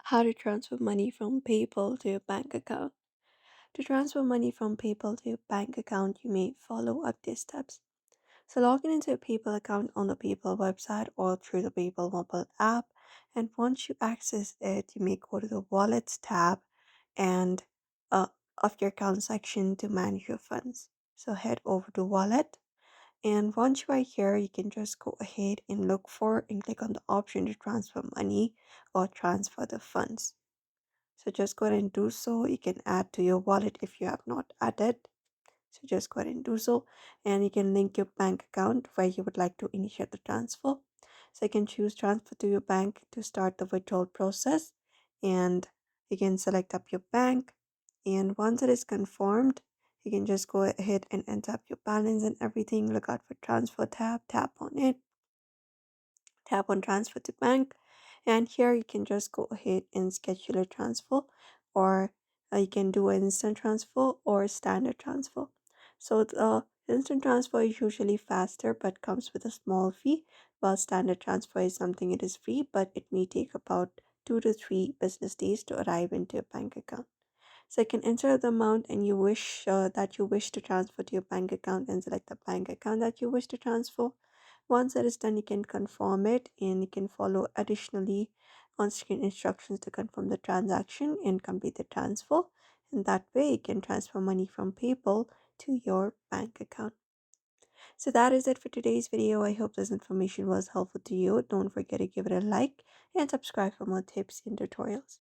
How to transfer money from PayPal to your bank account. To transfer money from PayPal to your bank account, you may follow up these steps. So log in into your PayPal account on the PayPal website or through the PayPal mobile app. And once you access it, you may go to the Wallets tab and of your account section to manage your funds. So head over to Wallet. And once you are here, you can just go ahead and look for and click on the option to transfer money or transfer the funds. So just go ahead and do so. You can add to your wallet if you have not added. So just go ahead and do so. And you can link your bank account where you would like to initiate the transfer. So you can choose transfer to your bank to start the withdrawal process. And you can select up your bank. And once it is confirmed, you can just go ahead and enter up your balance and everything. Look out for transfer tab, tap on it, tap on transfer to bank, and here you can just go ahead and schedule a transfer, or you can do an instant transfer or standard transfer. So the instant transfer is usually faster but comes with a small fee, while standard transfer is something it is free but it may take about 2 to 3 business days to arrive into your bank account. So you can enter the amount and you wish that you wish to transfer to your bank account and select the bank account that you wish to transfer. Once that is done, you can confirm it and you can follow additionally on-screen instructions to confirm the transaction and complete the transfer. And that way you can transfer money from PayPal to your bank account. So that is it for today's video. I hope this information was helpful to you. Don't forget to give it a like and subscribe for more tips and tutorials.